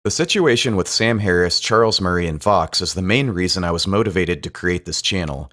The situation with Sam Harris, Charles Murray, and Vox is the main reason I was motivated to create this channel.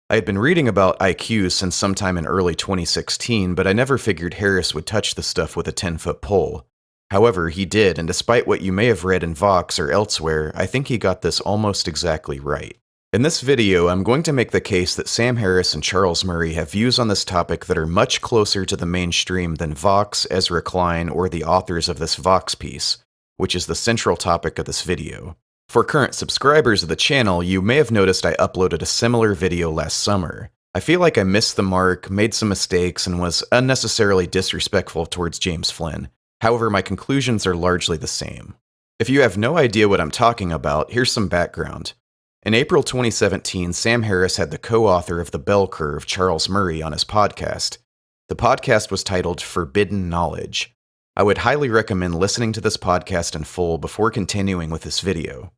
I had been reading about IQ since sometime in early 2016, but I never figured Harris would touch the stuff with a 10-foot pole. However, he did, and despite what you may have read in Vox or elsewhere, I think he got this almost exactly right. In this video, I'm going to make the case that Sam Harris and Charles Murray have views on this topic that are much closer to the mainstream than Vox, Ezra, Klein, or the authors of this Vox piece, which is the central topic of this video. For current subscribers of the channel, you may have noticed I uploaded a similar video last summer. I feel like I missed the mark, made some mistakes, and was unnecessarily disrespectful towards James Flynn. However, my conclusions are largely the same. If you have no idea what I'm talking about, here's some background. In April 2017, Sam Harris had the co-author of The Bell Curve, Charles Murray, on his podcast. The podcast was titled Forbidden Knowledge. I would highly recommend listening to this podcast in full before continuing with this video.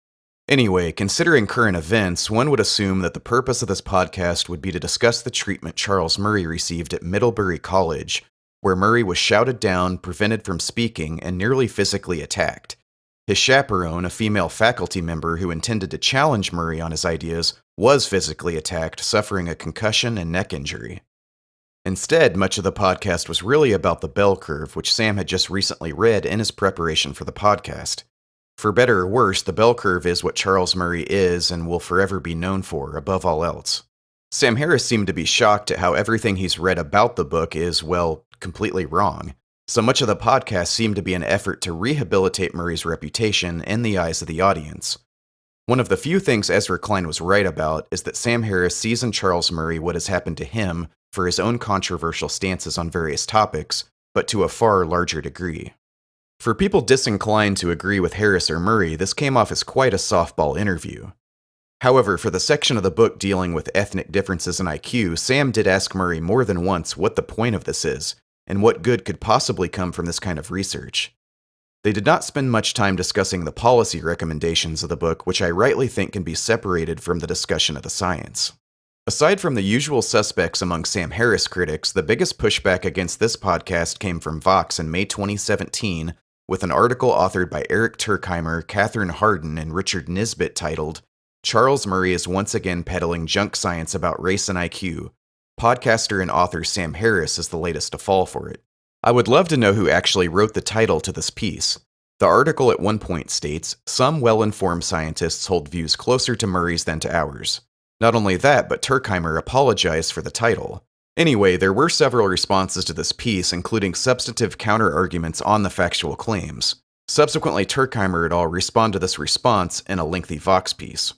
Anyway, considering current events, one would assume that the purpose of this podcast would be to discuss the treatment Charles Murray received at Middlebury College, where Murray was shouted down, prevented from speaking, and nearly physically attacked. His chaperone, a female faculty member who intended to challenge Murray on his ideas, was physically attacked, suffering a concussion and neck injury. Instead, much of the podcast was really about the Bell Curve, which Sam had just recently read in his preparation for the podcast. For better or worse, the Bell Curve is what Charles Murray is and will forever be known for, above all else. Sam Harris seemed to be shocked at how everything he's read about the book is, well, completely wrong. So much of the podcast seemed to be an effort to rehabilitate Murray's reputation in the eyes of the audience. One of the few things Ezra Klein was right about is that Sam Harris sees in Charles Murray what has happened to him for his own controversial stances on various topics, but to a far larger degree. For people disinclined to agree with Harris or Murray, this came off as quite a softball interview. However, for the section of the book dealing with ethnic differences in IQ, Sam did ask Murray more than once what the point of this is, and what good could possibly come from this kind of research. They did not spend much time discussing the policy recommendations of the book, which I rightly think can be separated from the discussion of the science. Aside from the usual suspects among Sam Harris critics, the biggest pushback against this podcast came from Vox in May 2017, with an article authored by Eric Turkheimer, Catherine Hardin, and Richard Nisbet titled, "Charles Murray is once again peddling junk science about race and IQ. Podcaster and author Sam Harris is the latest to fall for it." I would love to know who actually wrote the title to this piece. The article at one point states, "Some well-informed scientists hold views closer to Murray's than to ours." Not only that, but Turkheimer apologized for the title. Anyway, there were several responses to this piece, including substantive counter-arguments on the factual claims. Subsequently, Turkheimer et al. Respond to this response in a lengthy Vox piece.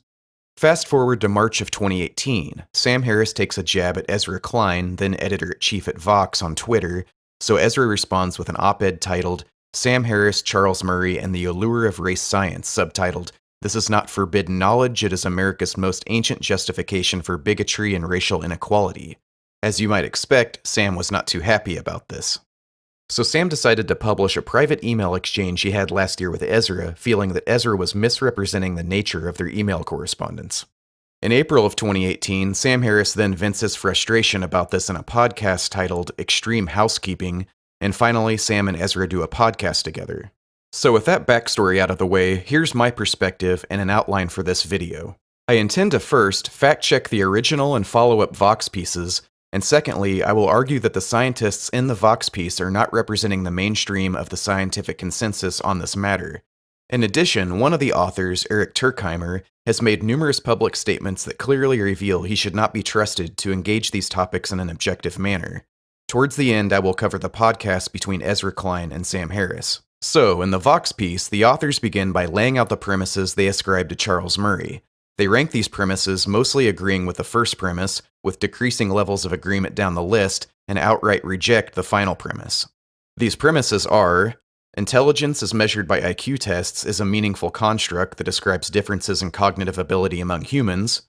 Fast forward to March of 2018, Sam Harris takes a jab at Ezra Klein, then editor-in-chief at Vox, on Twitter, so Ezra responds with an op-ed titled, "Sam Harris, Charles Murray, and the Allure of Race Science," subtitled, "This is not forbidden knowledge, it is America's most ancient justification for bigotry and racial inequality." As you might expect, Sam was not too happy about this. So Sam decided to publish a private email exchange he had last year with Ezra, feeling that Ezra was misrepresenting the nature of their email correspondence. In April of 2018, Sam Harris then vents his frustration about this in a podcast titled Extreme Housekeeping, and finally Sam and Ezra do a podcast together. So with that backstory out of the way, here's my perspective and an outline for this video. I intend to first fact-check the original and follow-up Vox pieces, and secondly, I will argue that the scientists in the Vox piece are not representing the mainstream of the scientific consensus on this matter. In addition, one of the authors, Eric Turkheimer, has made numerous public statements that clearly reveal he should not be trusted to engage these topics in an objective manner. Towards the end, I will cover the podcast between Ezra Klein and Sam Harris. So, in the Vox piece, the authors begin by laying out the premises they ascribe to Charles Murray. They rank these premises, mostly agreeing with the first premise, with decreasing levels of agreement down the list, and outright reject the final premise. These premises are: intelligence as measured by IQ tests is a meaningful construct that describes differences in cognitive ability among humans,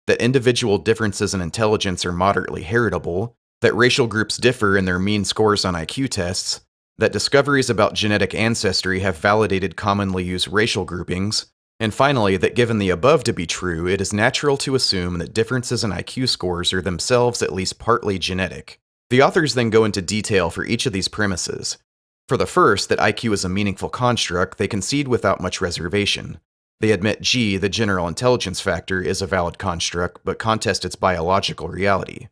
that individual differences in intelligence are moderately heritable, that racial groups differ in their mean scores on IQ tests, that discoveries about genetic ancestry have validated commonly used racial groupings, and finally, that given the above to be true, it is natural to assume that differences in IQ scores are themselves at least partly genetic. The authors then go into detail for each of these premises. For the first, that IQ is a meaningful construct, they concede without much reservation. They admit G, the general intelligence factor, is a valid construct, but contest its biological reality.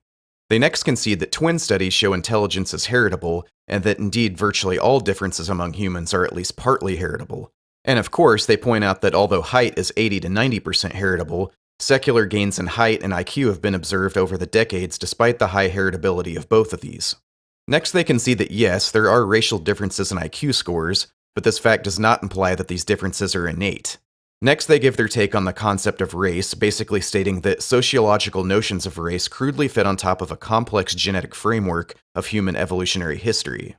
They next concede that twin studies show intelligence is heritable, and that indeed virtually all differences among humans are at least partly heritable. And of course, they point out that although height is 80 to 90% heritable, secular gains in height and IQ have been observed over the decades despite the high heritability of both of these. Next, they concede that yes, there are racial differences in IQ scores, but this fact does not imply that these differences are innate. Next, they give their take on the concept of race, basically stating that sociological notions of race crudely fit on top of a complex genetic framework of human evolutionary history.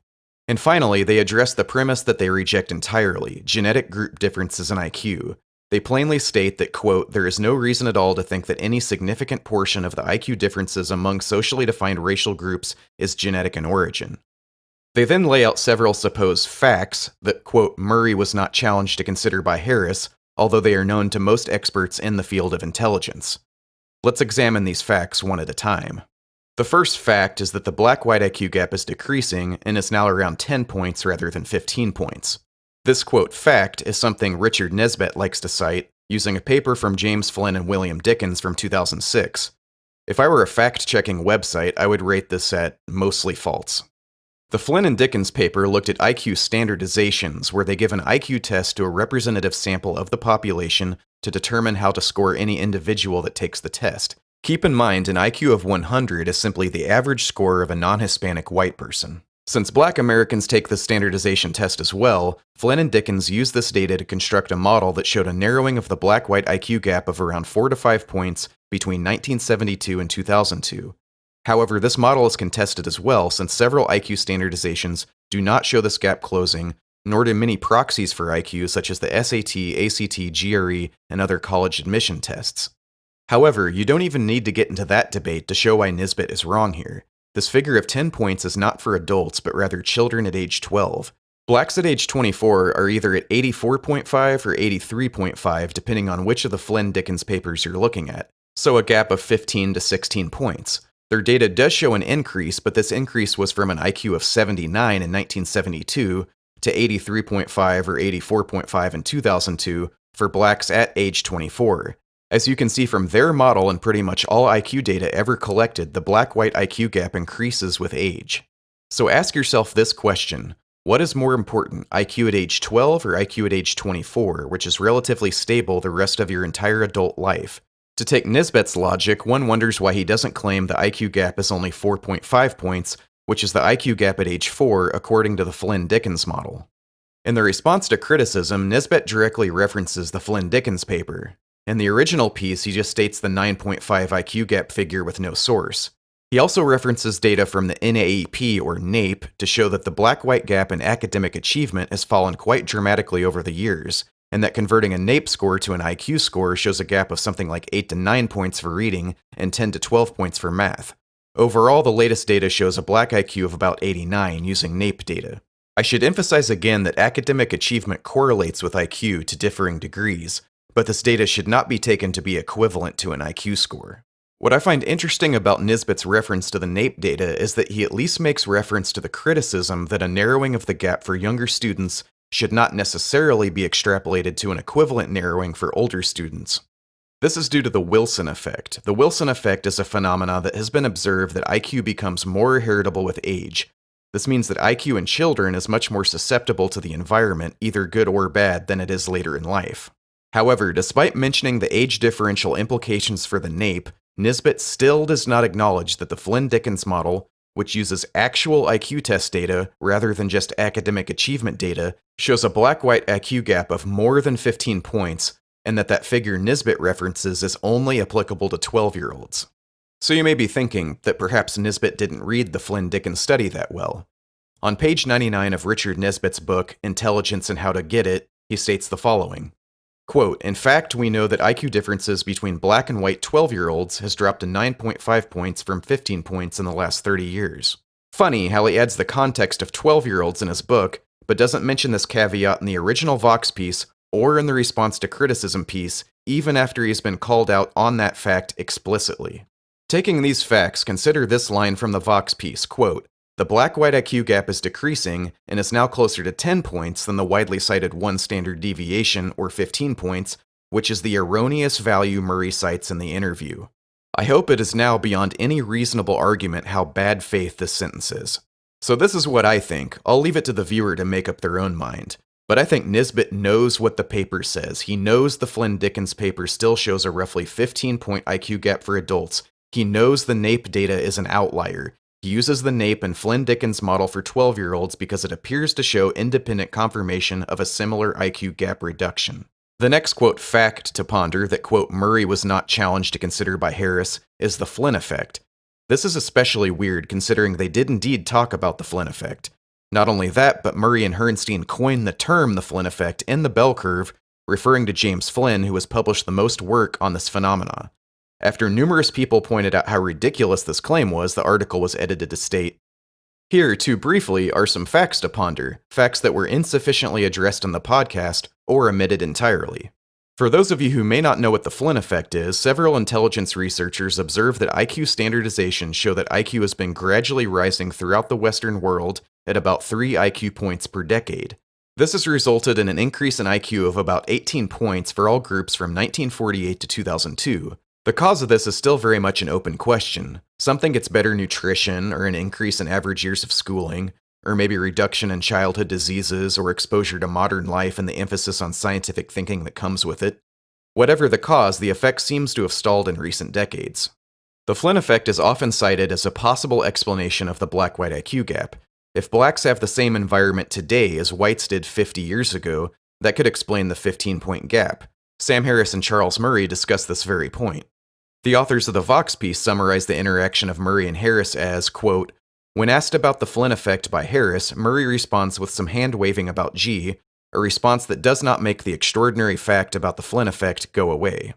And finally, they address the premise that they reject entirely, genetic group differences in IQ. They plainly state that, quote, there is no reason at all to think that any significant portion of the IQ differences among socially defined racial groups is genetic in origin. They then lay out several supposed facts that, quote, Murray was not challenged to consider by Harris, although they are known to most experts in the field of intelligence. Let's examine these facts one at a time. The first fact is that the black-white IQ gap is decreasing and is now around 10 points rather than 15 points. This, quote, fact is something Richard Nesbitt likes to cite, using a paper from James Flynn and William Dickens from 2006. If I were a fact-checking website, I would rate this at mostly false. The Flynn and Dickens paper looked at IQ standardizations, where they give an IQ test to a representative sample of the population to determine how to score any individual that takes the test. Keep in mind, an IQ of 100 is simply the average score of a non-Hispanic white person. Since Black Americans take the standardization test as well, Flynn and Dickens used this data to construct a model that showed a narrowing of the black-white IQ gap of around 4 to 5 points between 1972 and 2002. However, this model is contested as well, since several IQ standardizations do not show this gap closing, nor do many proxies for IQ such as the SAT, ACT, GRE, and other college admission tests. However, you don't even need to get into that debate to show why Nisbet is wrong here. This figure of 10 points is not for adults, but rather children at age 12. Blacks at age 24 are either at 84.5 or 83.5, depending on which of the Flynn-Dickens papers you're looking at, so a gap of 15 to 16 points. Their data does show an increase, but this increase was from an IQ of 79 in 1972 to 83.5 or 84.5 in 2002 for blacks at age 24. As you can see from their model and pretty much all IQ data ever collected, the black-white IQ gap increases with age. So ask yourself this question: what is more important, IQ at age 12 or IQ at age 24, which is relatively stable the rest of your entire adult life? To take Nisbet's logic, one wonders why he doesn't claim the IQ gap is only 4.5 points, which is the IQ gap at age 4 according to the Flynn-Dickens model. In the response to criticism, Nisbet directly references the Flynn-Dickens paper. In the original piece, he just states the 9.5 IQ gap figure with no source. He also references data from the NAEP or NAEP to show that the black-white gap in academic achievement has fallen quite dramatically over the years, and that converting a NAEP score to an IQ score shows a gap of something like 8 to 9 points for reading and 10 to 12 points for math. Overall, the latest data shows a black IQ of about 89 using NAEP data. I should emphasize again that academic achievement correlates with IQ to differing degrees, but this data should not be taken to be equivalent to an IQ score. What I find interesting about Nisbet's reference to the NAEP data is that he at least makes reference to the criticism that a narrowing of the gap for younger students should not necessarily be extrapolated to an equivalent narrowing for older students. This is due to the Wilson effect. The Wilson effect is a phenomenon that has been observed that IQ becomes more heritable with age. This means that IQ in children is much more susceptible to the environment, either good or bad, than it is later in life. However, despite mentioning the age differential implications for the NAEP, Nisbet still does not acknowledge that the Flynn-Dickens model, which uses actual IQ test data rather than just academic achievement data, shows a black-white IQ gap of more than 15 points, and that figure Nisbet references is only applicable to 12-year-olds. So you may be thinking that perhaps Nisbet didn't read the Flynn-Dickens study that well. On page 99 of Richard Nesbitt's book, Intelligence and How to Get It, he states the following. Quote, in fact, we know that IQ differences between black and white 12-year-olds has dropped to 9.5 points from 15 points in the last 30 years. Funny how he adds the context of 12-year-olds in his book, but doesn't mention this caveat in the original Vox piece or in the response to criticism piece, even after he's been called out on that fact explicitly. Taking these facts, consider this line from the Vox piece, quote, The black-white IQ gap is decreasing and is now closer to 10 points than the widely cited 1 standard deviation, or 15 points, which is the erroneous value Murray cites in the interview. I hope it is now beyond any reasonable argument how bad faith this sentence is. So this is what I think. I'll leave it to the viewer to make up their own mind. But I think Nisbet knows what the paper says. He knows the Flynn-Dickens paper still shows a roughly 15-point IQ gap for adults. He knows the NAEP data is an outlier. He uses the NAEP and Flynn-Dickens model for 12-year-olds because it appears to show independent confirmation of a similar IQ gap reduction. The next, quote, fact to ponder that, quote, Murray was not challenged to consider by Harris is the Flynn effect. This is especially weird considering they did indeed talk about the Flynn effect. Not only that, but Murray and Herrnstein coined the term the Flynn effect in the bell curve, referring to James Flynn, who has published the most work on this phenomena. After numerous people pointed out how ridiculous this claim was, the article was edited to state, "Here, too briefly, are some facts to ponder, facts that were insufficiently addressed in the podcast or omitted entirely." For those of you who may not know what the Flynn effect is, several intelligence researchers observe that IQ standardizations show that IQ has been gradually rising throughout the Western world at about 3 IQ points per decade. This has resulted in an increase in IQ of about 18 points for all groups from 1948 to 2002. The cause of this is still very much an open question. Something gets better nutrition, or an increase in average years of schooling, or maybe reduction in childhood diseases or exposure to modern life and the emphasis on scientific thinking that comes with it. Whatever the cause, the effect seems to have stalled in recent decades. The Flynn effect is often cited as a possible explanation of the black-white IQ gap. If blacks have the same environment today as whites did 50 years ago, that could explain the 15-point gap. Sam Harris and Charles Murray discuss this very point. The authors of the Vox piece summarize the interaction of Murray and Harris as, quote, when asked about the Flynn effect by Harris, Murray responds with some hand-waving about G, a response that does not make the extraordinary fact about the Flynn effect go away.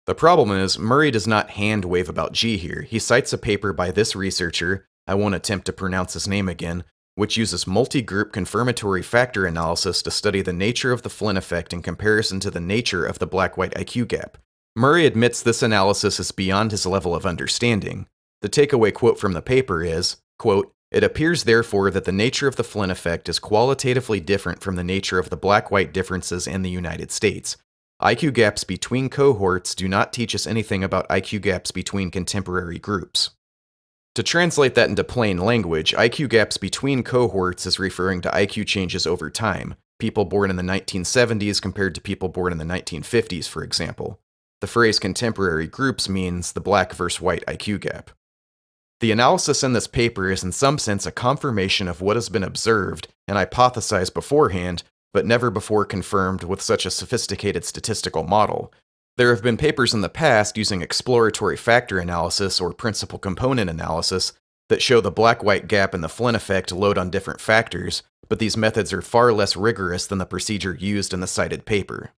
The problem is, Murray does not hand-wave about G here. He cites a paper by this researcher, I won't attempt to pronounce his name again, which uses multi-group confirmatory factor analysis to study the nature of the Flynn effect in comparison to the nature of the black-white IQ gap. Murray admits this analysis is beyond his level of understanding. The takeaway quote from the paper is, quote, it appears therefore that the nature of the Flynn effect is qualitatively different from the nature of the black-white differences in the United States. IQ gaps between cohorts do not teach us anything about IQ gaps between contemporary groups. To translate that into plain language, IQ gaps between cohorts is referring to IQ changes over time, people born in the 1970s compared to people born in the 1950s, for example. The phrase contemporary groups means the black versus white IQ gap. The analysis in this paper is in some sense a confirmation of what has been observed and hypothesized beforehand, but never before confirmed with such a sophisticated statistical model. There have been papers in the past using exploratory factor analysis or principal component analysis that show the black-white gap and the Flynn effect load on different factors, but these methods are far less rigorous than the procedure used in the cited paper.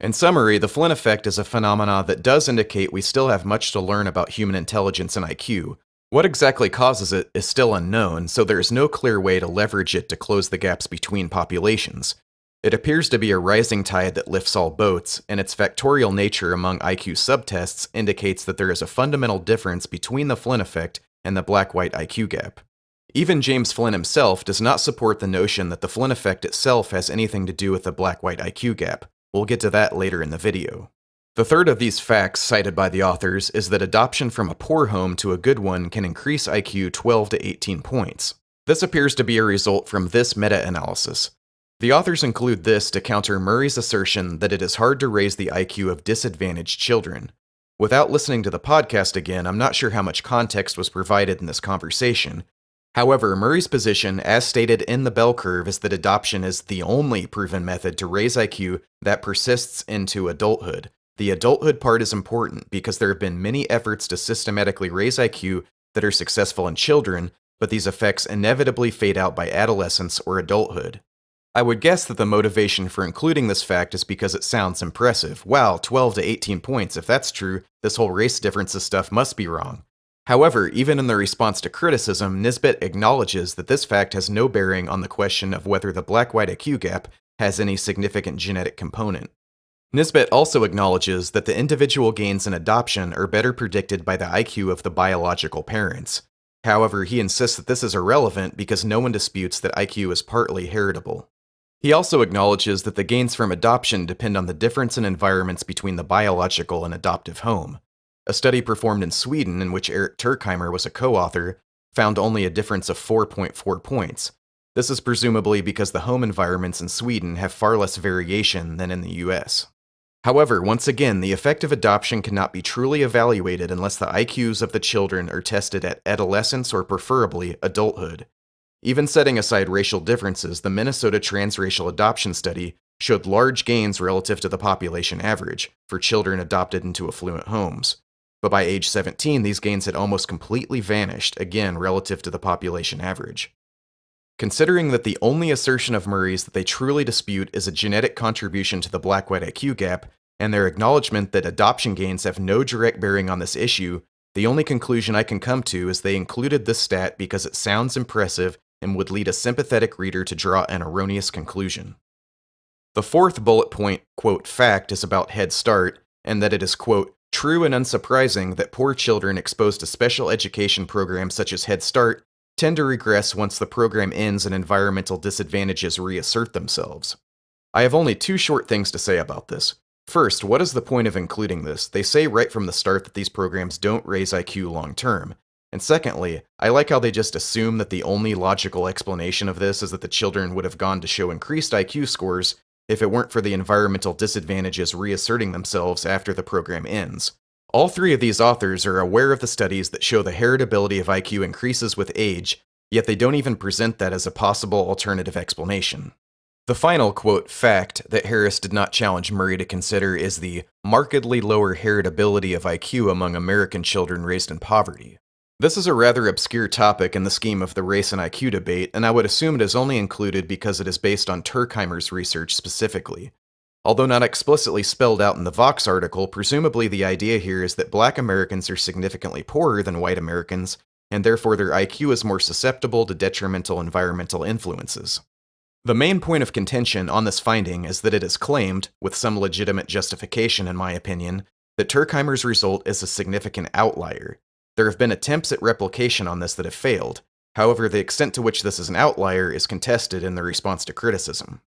In summary, the Flynn effect is a phenomena that does indicate we still have much to learn about human intelligence and IQ. What exactly causes it is still unknown, so there is no clear way to leverage it to close the gaps between populations. It appears to be a rising tide that lifts all boats, and its factorial nature among IQ subtests indicates that there is a fundamental difference between the Flynn effect and the black-white IQ gap. Even James Flynn himself does not support the notion that the Flynn effect itself has anything to do with the black-white IQ gap. We'll get to that later in the video. The third of these facts cited by the authors is that adoption from a poor home to a good one can increase IQ 12 to 18 points. This appears to be a result from this meta-analysis. The authors include this to counter Murray's assertion that it is hard to raise the IQ of disadvantaged children. Without listening to the podcast again, I'm not sure how much context was provided in this conversation. However, Murray's position, as stated in the bell curve, is that adoption is the only proven method to raise IQ that persists into adulthood. The adulthood part is important because there have been many efforts to systematically raise IQ that are successful in children, but these effects inevitably fade out by adolescence or adulthood. I would guess that the motivation for including this fact is because it sounds impressive. Wow, 12 to 18 points. If that's true, this whole race differences stuff must be wrong. However, even in the response to criticism, Nisbet acknowledges that this fact has no bearing on the question of whether the black-white IQ gap has any significant genetic component. Nisbet also acknowledges that the individual gains in adoption are better predicted by the IQ of the biological parents. However, he insists that this is irrelevant because no one disputes that IQ is partly heritable. He also acknowledges that the gains from adoption depend on the difference in environments between the biological and adoptive home. A study performed in Sweden, in which Eric Turkheimer was a co-author, found only a difference of 4.4 points. This is presumably because the home environments in Sweden have far less variation than in the US. However, once again, the effect of adoption cannot be truly evaluated unless the IQs of the children are tested at adolescence or preferably adulthood. Even setting aside racial differences, the Minnesota transracial adoption study showed large gains relative to the population average for children adopted into affluent homes. But by age 17, these gains had almost completely vanished, again relative to the population average. Considering that the only assertion of Murray's that they truly dispute is a genetic contribution to the black-white IQ gap, and their acknowledgement that adoption gains have no direct bearing on this issue, the only conclusion I can come to is they included this stat because it sounds impressive and would lead a sympathetic reader to draw an erroneous conclusion. The fourth bullet point, quote, fact is about Head Start, and that it is, quote, true and unsurprising that poor children exposed to special education programs such as Head Start tend to regress once the program ends and environmental disadvantages reassert themselves. I have only two short things to say about this. First, what is the point of including this? They say right from the start that these programs don't raise IQ long term. And secondly, I like how they just assume that the only logical explanation of this is that the children would have gone to show increased IQ scores if it weren't for the environmental disadvantages reasserting themselves after the program ends. All three of these authors are aware of the studies that show the heritability of IQ increases with age, yet they don't even present that as a possible alternative explanation. The final, quote, fact that Harris did not challenge Murray to consider is the markedly lower heritability of IQ among American children raised in poverty. This is a rather obscure topic in the scheme of the race and IQ debate, and I would assume it is only included because it is based on Turkheimer's research specifically. Although not explicitly spelled out in the Vox article, presumably the idea here is that black Americans are significantly poorer than white Americans, and therefore their IQ is more susceptible to detrimental environmental influences. The main point of contention on this finding is that it is claimed, with some legitimate justification in my opinion, that Turkheimer's result is a significant outlier. There have been attempts at replication on this that have failed. However, the extent to which this is an outlier is contested in the response to criticism.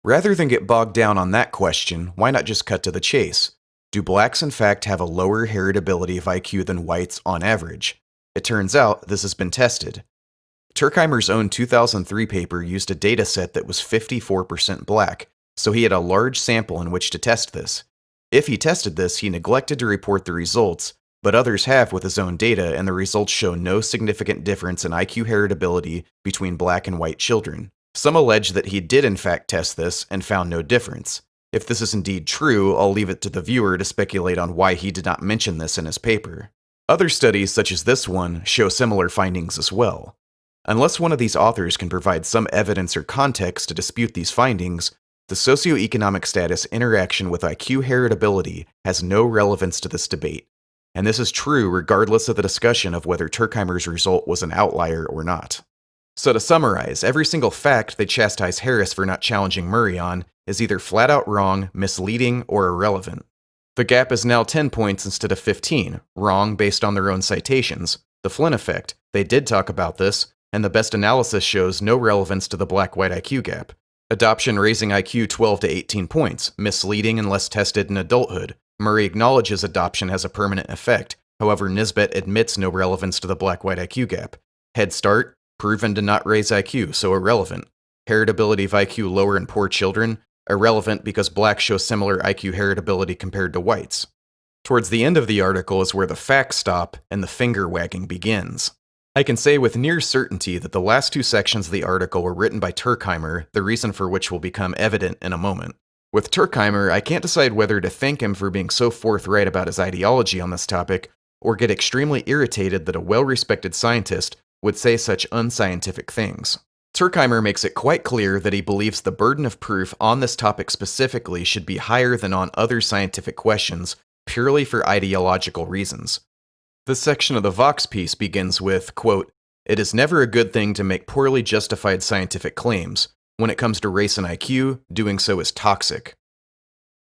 Rather than get bogged down on that question, why not just cut to the chase? Do blacks in fact have a lower heritability of IQ than whites on average? It turns out this has been tested. Turkheimer's own 2003 paper used a data set that was 54% black, so he had a large sample in which to test this. If he tested this, he neglected to report the results, but others have with his own data, and the results show no significant difference in IQ heritability between black and white children. Some allege that he did in fact test this and found no difference. If this is indeed true, I'll leave it to the viewer to speculate on why he did not mention this in his paper. Other studies, such as this one, show similar findings as well. Unless one of these authors can provide some evidence or context to dispute these findings, the socioeconomic status interaction with IQ heritability has no relevance to this debate. And this is true regardless of the discussion of whether Turkheimer's result was an outlier or not. So to summarize, every single fact they chastise Harris for not challenging Murray on is either flat out wrong, misleading, or irrelevant. The gap is now 10 points instead of 15, wrong based on their own citations. The Flynn effect, they did talk about this, and the best analysis shows no relevance to the black-white IQ gap. Adoption raising IQ 12 to 18 points, misleading unless tested in adulthood. Murray acknowledges adoption has a permanent effect, however Nisbet admits no relevance to the black-white IQ gap. Head Start, proven to not raise IQ, so irrelevant. Heritability of IQ lower in poor children, irrelevant because blacks show similar IQ heritability compared to whites. Towards the end of the article is where the facts stop and the finger-wagging begins. I can say with near certainty that the last two sections of the article were written by Turkheimer, the reason for which will become evident in a moment. With Turkheimer, I can't decide whether to thank him for being so forthright about his ideology on this topic, or get extremely irritated that a well-respected scientist would say such unscientific things. Turkheimer makes it quite clear that he believes the burden of proof on this topic specifically should be higher than on other scientific questions, purely for ideological reasons. This section of the Vox piece begins with, quote, "It is never a good thing to make poorly justified scientific claims. When it comes to race and IQ, doing so is toxic."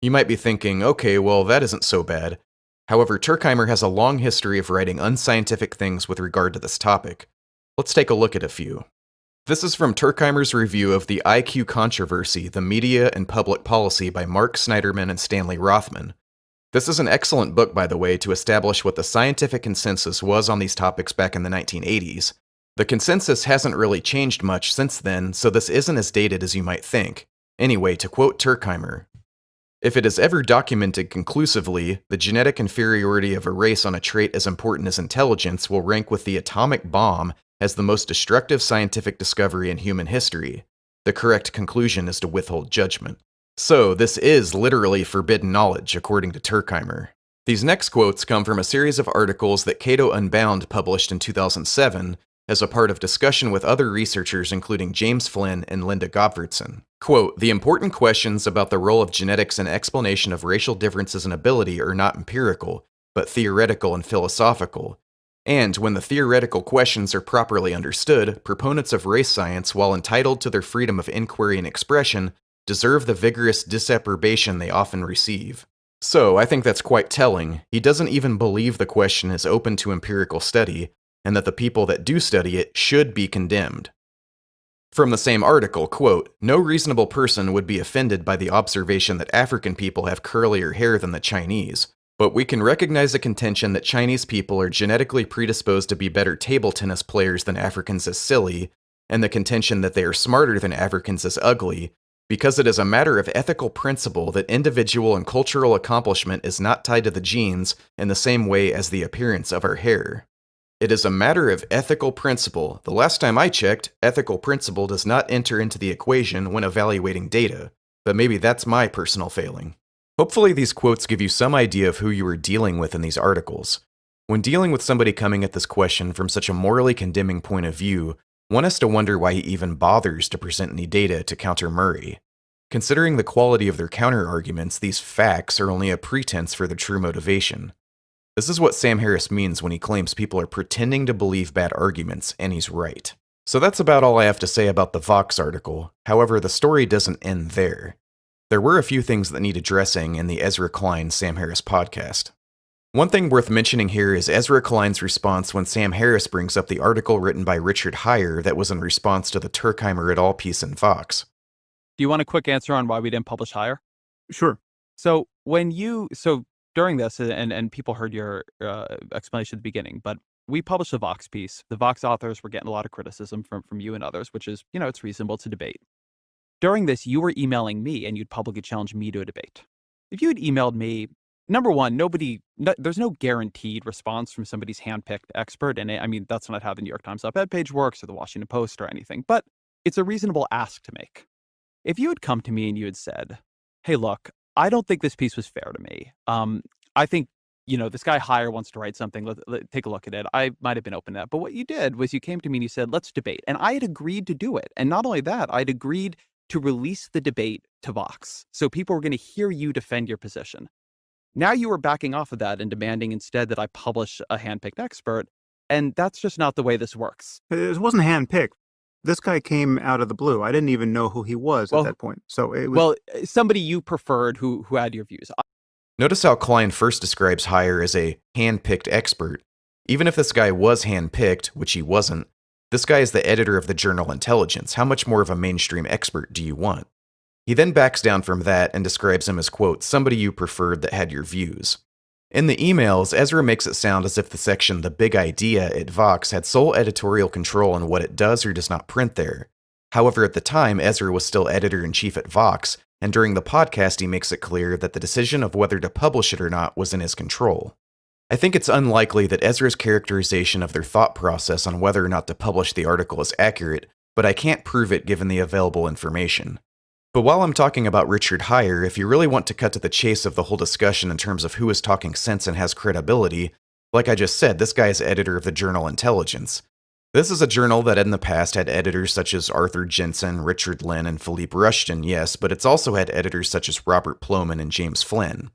You might be thinking, okay, well, that isn't so bad. However, Turkheimer has a long history of writing unscientific things with regard to this topic. Let's take a look at a few. This is from Turkheimer's review of the IQ Controversy, The Media and Public Policy by Mark Snyderman and Stanley Rothman. This is an excellent book, by the way, to establish what the scientific consensus was on these topics back in the 1980s. The consensus hasn't really changed much since then, so this isn't as dated as you might think. Anyway, to quote Turkheimer, "If it is ever documented conclusively, the genetic inferiority of a race on a trait as important as intelligence will rank with the atomic bomb as the most destructive scientific discovery in human history. The correct conclusion is to withhold judgment." So, this is literally forbidden knowledge, according to Turkheimer. These next quotes come from a series of articles that Cato Unbound published in 2007 as a part of discussion with other researchers including James Flynn and Linda Gottfredson. Quote, "The important questions about the role of genetics in explanation of racial differences in ability are not empirical, but theoretical and philosophical. And when the theoretical questions are properly understood, proponents of race science, while entitled to their freedom of inquiry and expression, deserve the vigorous disapprobation they often receive." So, I think that's quite telling. He doesn't even believe the question is open to empirical study, and that the people that do study it should be condemned. From the same article, quote, "No reasonable person would be offended by the observation that African people have curlier hair than the Chinese, but we can recognize a contention that Chinese people are genetically predisposed to be better table tennis players than Africans as silly, and the contention that they are smarter than Africans as ugly, because it is a matter of ethical principle that individual and cultural accomplishment is not tied to the genes in the same way as the appearance of our hair. It is a matter of ethical principle. The last time I checked, ethical principle does not enter into the equation when evaluating data, but maybe that's my personal failing." Hopefully these quotes give you some idea of who you are dealing with in these articles. When dealing with somebody coming at this question from such a morally condemning point of view, one has to wonder why he even bothers to present any data to counter Murray. Considering the quality of their counter-arguments, these facts are only a pretense for their true motivation. This is what Sam Harris means when he claims people are pretending to believe bad arguments, and he's right. So that's about all I have to say about the Vox article. However, the story doesn't end there. There were a few things that need addressing in the Ezra Klein Sam Harris podcast. One thing worth mentioning here is Ezra Klein's response when Sam Harris brings up the article written by Richard Heyer that was in response to the Turkheimer et al. Piece in Vox. Do you want a quick answer on why we didn't publish Heyer? Sure. So during this, and people heard your explanation at the beginning, but we published a Vox piece. The Vox authors were getting a lot of criticism from you and others, which is, it's reasonable to debate. During this, you were emailing me and you'd publicly challenge me to a debate. If you had emailed me, number one, there's no guaranteed response from somebody's handpicked expert. And I mean, that's not how the New York Times op-ed page works or the Washington Post or anything, but it's a reasonable ask to make. If you had come to me and you had said, "Hey, look, I don't think this piece was fair to me. I think, this guy Heyer wants to write something. Let take a look at it." I might have been open to that. But what you did was you came to me and you said, "Let's debate." And I had agreed to do it. And not only that, I'd agreed to release the debate to Vox. So people were going to hear you defend your position. Now you were backing off of that and demanding instead that I publish a handpicked expert. And that's just not the way this works. It wasn't handpicked. This guy came out of the blue. I didn't even know who he was at that point. So it was somebody you preferred who had your views. Notice how Klein first describes Heyer as a hand-picked expert. Even if this guy was hand-picked, which he wasn't, this guy is the editor of the journal Intelligence. How much more of a mainstream expert do you want? He then backs down from that and describes him as, quote, "somebody you preferred that had your views." In the emails, Ezra makes it sound as if the section The Big Idea at Vox had sole editorial control on what it does or does not print there. However, at the time, Ezra was still editor-in-chief at Vox, and during the podcast he makes it clear that the decision of whether to publish it or not was in his control. I think it's unlikely that Ezra's characterization of their thought process on whether or not to publish the article is accurate, but I can't prove it given the available information. But while I'm talking about Richard Heyer, if you really want to cut to the chase of the whole discussion in terms of who is talking sense and has credibility, like I just said, this guy is editor of the journal Intelligence. This is a journal that in the past had editors such as Arthur Jensen, Richard Lynn, and Philippe Rushton, yes, but it's also had editors such as Robert Plomin and James Flynn.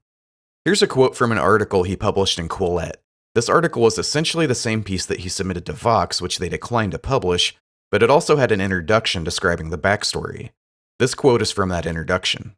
Here's a quote from an article he published in Quillette. This article was essentially the same piece that he submitted to Vox, which they declined to publish, but it also had an introduction describing the backstory. This quote is from that introduction.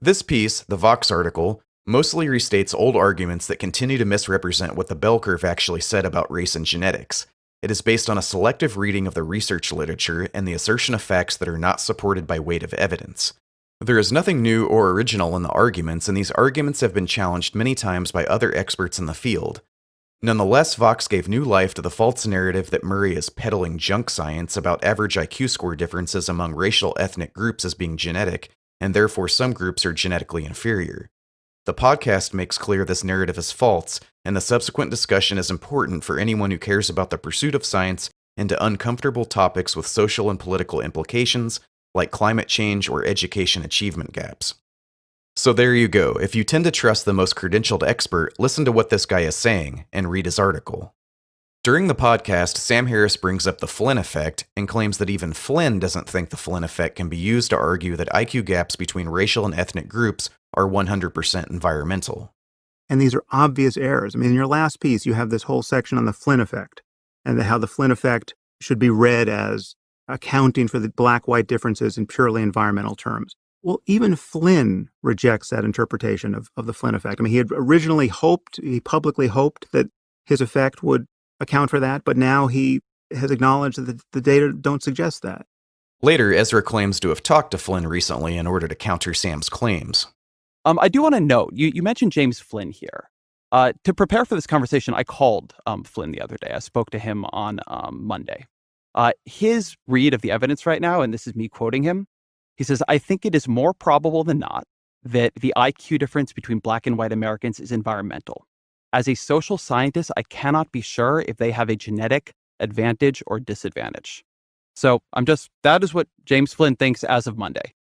"This piece, the Vox article, mostly restates old arguments that continue to misrepresent what the bell curve actually said about race and genetics. It is based on a selective reading of the research literature and the assertion of facts that are not supported by weight of evidence. There is nothing new or original in the arguments, and these arguments have been challenged many times by other experts in the field. Nonetheless, Vox gave new life to the false narrative that Murray is peddling junk science about average IQ score differences among racial ethnic groups as being genetic, and therefore some groups are genetically inferior. The podcast makes clear this narrative is false, and the subsequent discussion is important for anyone who cares about the pursuit of science into uncomfortable topics with social and political implications, like climate change or education achievement gaps. So there you go. If you tend to trust the most credentialed expert, listen to what this guy is saying and read his article. During the podcast, Sam Harris brings up the Flynn effect and claims that even Flynn doesn't think the Flynn effect can be used to argue that IQ gaps between racial and ethnic groups are 100% environmental. And these are obvious errors. I mean, in your last piece, you have this whole section on the Flynn effect and how the Flynn effect should be read as accounting for the black-white differences in purely environmental terms. Well, even Flynn rejects that interpretation of the Flynn effect. I mean, he had originally he publicly hoped that his effect would account for that, but now he has acknowledged that the data don't suggest that. Later, Ezra claims to have talked to Flynn recently in order to counter Sam's claims. I do want to note, you mentioned James Flynn here. To prepare for this conversation, I called Flynn the other day. I spoke to him on Monday. His read of the evidence right now, and this is me quoting him, he says, "I think it is more probable than not that the IQ difference between black and white Americans is environmental. As a social scientist, I cannot be sure if they have a genetic advantage or disadvantage." So that is what James Flynn thinks as of Monday.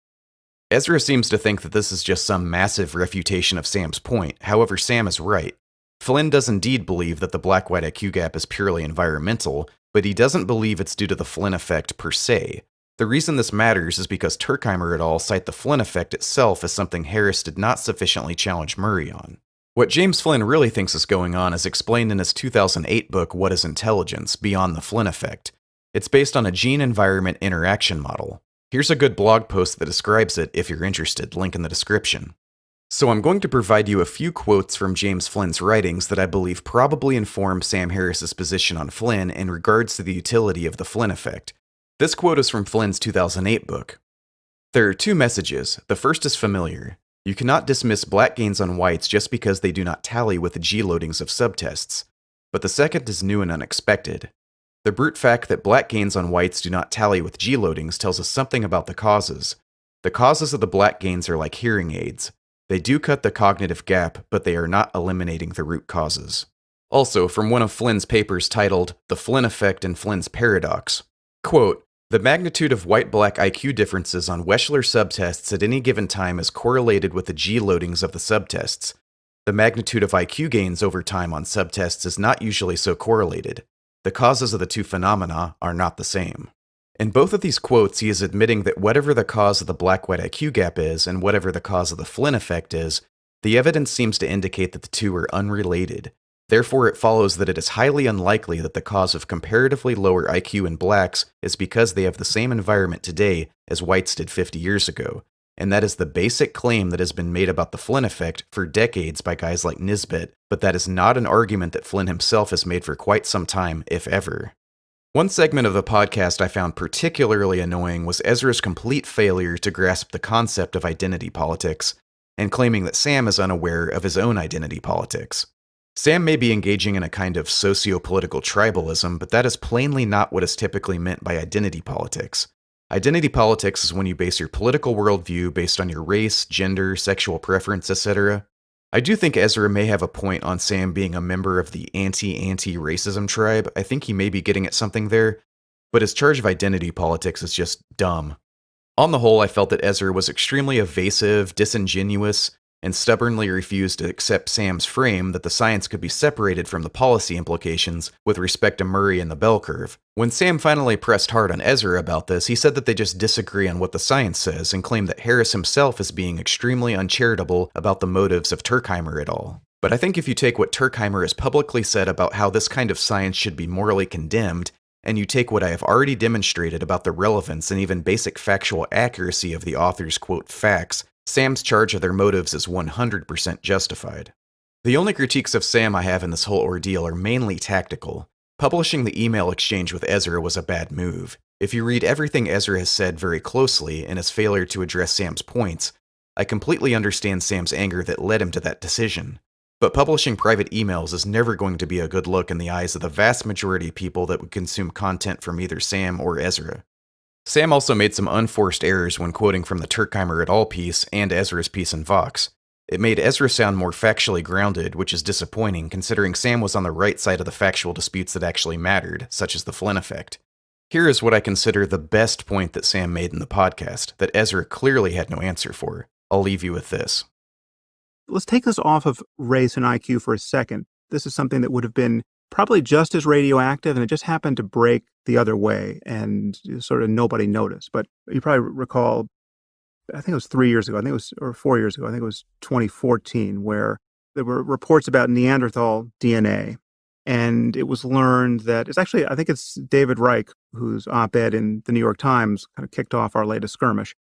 Ezra seems to think that this is just some massive refutation of Sam's point. However, Sam is right. Flynn does indeed believe that the black-white IQ gap is purely environmental, but he doesn't believe it's due to the Flynn effect per se. The reason this matters is because Turkheimer et al. Cite the Flynn effect itself as something Harris did not sufficiently challenge Murray on. What James Flynn really thinks is going on is explained in his 2008 book, What is Intelligence? Beyond the Flynn Effect. It's based on a gene-environment interaction model. Here's a good blog post that describes it if you're interested, link in the description. So I'm going to provide you a few quotes from James Flynn's writings that I believe probably inform Sam Harris's position on Flynn in regards to the utility of the Flynn effect. This quote is from Flynn's 2008 book. "There are two messages. The first is familiar. You cannot dismiss black gains on whites just because they do not tally with the G-loadings of subtests. But the second is new and unexpected. The brute fact that black gains on whites do not tally with G-loadings tells us something about the causes. The causes of the black gains are like hearing aids. They do cut the cognitive gap, but they are not eliminating the root causes." Also, from one of Flynn's papers titled The Flynn Effect and Flynn's Paradox, quote, "The magnitude of white-black IQ differences on Wechsler subtests at any given time is correlated with the G-loadings of the subtests. The magnitude of IQ gains over time on subtests is not usually so correlated. The causes of the two phenomena are not the same." In both of these quotes, he is admitting that whatever the cause of the black-white IQ gap is, and whatever the cause of the Flynn effect is, the evidence seems to indicate that the two are unrelated. Therefore, it follows that it is highly unlikely that the cause of comparatively lower IQ in blacks is because they have the same environment today as whites did 50 years ago. And that is the basic claim that has been made about the Flynn effect for decades by guys like Nisbet, but that is not an argument that Flynn himself has made for quite some time, if ever. One segment of the podcast I found particularly annoying was Ezra's complete failure to grasp the concept of identity politics, and claiming that Sam is unaware of his own identity politics. Sam may be engaging in a kind of socio-political tribalism, but that is plainly not what is typically meant by identity politics. Identity politics is when you base your political worldview based on your race, gender, sexual preference, etc. I do think Ezra may have a point on Sam being a member of the anti-racism tribe. I think he may be getting at something there, but his charge of identity politics is just dumb. On the whole, I felt that Ezra was extremely evasive, disingenuous, and stubbornly refused to accept Sam's frame that the science could be separated from the policy implications with respect to Murray and the bell curve. When Sam finally pressed hard on Ezra about this, he said that they just disagree on what the science says and claimed that Harris himself is being extremely uncharitable about the motives of Turkheimer et al. But I think if you take what Turkheimer has publicly said about how this kind of science should be morally condemned, and you take what I have already demonstrated about the relevance and even basic factual accuracy of the author's quote facts, Sam's charge of their motives is 100% justified. The only critiques of Sam I have in this whole ordeal are mainly tactical. Publishing the email exchange with Ezra was a bad move. If you read everything Ezra has said very closely and his failure to address Sam's points, I completely understand Sam's anger that led him to that decision. But publishing private emails is never going to be a good look in the eyes of the vast majority of people that would consume content from either Sam or Ezra. Sam also made some unforced errors when quoting from the Turkheimer et al. Piece and Ezra's piece in Vox. It made Ezra sound more factually grounded, which is disappointing considering Sam was on the right side of the factual disputes that actually mattered, such as the Flynn effect. Here is what I consider the best point that Sam made in the podcast, that Ezra clearly had no answer for. I'll leave you with this. Let's take this off of race and IQ for a second. This is something that would have been probably just as radioactive, and it just happened to break the other way, and sort of nobody noticed. But you probably recall, I think it was 3 years ago, or 4 years ago, I think it was 2014, where there were reports about Neanderthal DNA. And it was learned that it's actually, I think it's David Reich, whose op-ed in the New York Times kind of kicked off our latest skirmish.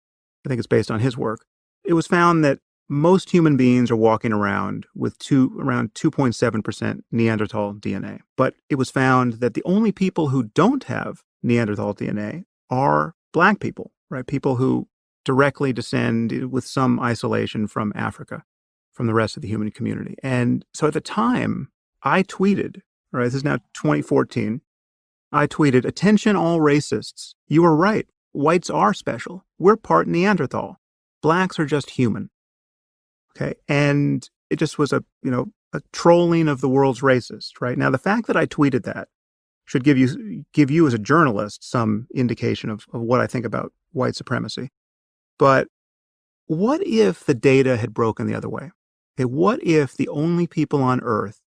I think it's based on his work. It was found that most human beings are walking around with around 2.7% Neanderthal DNA. But it was found that the only people who don't have Neanderthal DNA are Black people, right? People who directly descend with some isolation from Africa, from the rest of the human community. And so at the time, I tweeted, right, this is now 2014, I tweeted, "Attention all racists, you are right. Whites are special. We're part Neanderthal. Blacks are just human." Okay, and it just was a trolling of the world's racists, right? Now, the fact that I tweeted that should give you as a journalist some indication of what I think about white supremacy. But what if the data had broken the other way? Okay, what if the only people on Earth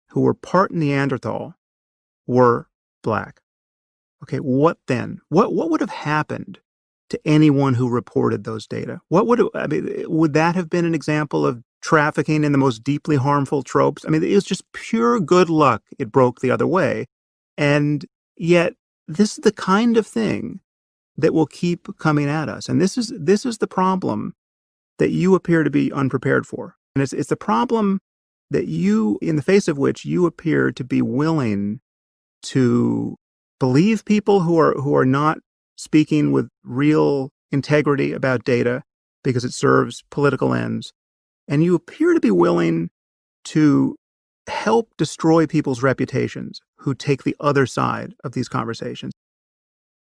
who were part Neanderthal were Black? Okay, what then? What would have happened to anyone who reported those data? Would that have been an example of trafficking in the most deeply harmful tropes? I mean, it was just pure good luck it broke the other way. And yet, this is the kind of thing that will keep coming at us. And this is the problem that you appear to be unprepared for. And it's the problem that in the face of which you appear to be willing to believe people who are not speaking with real integrity about data because it serves political ends. And you appear to be willing to help destroy people's reputations who take the other side of these conversations.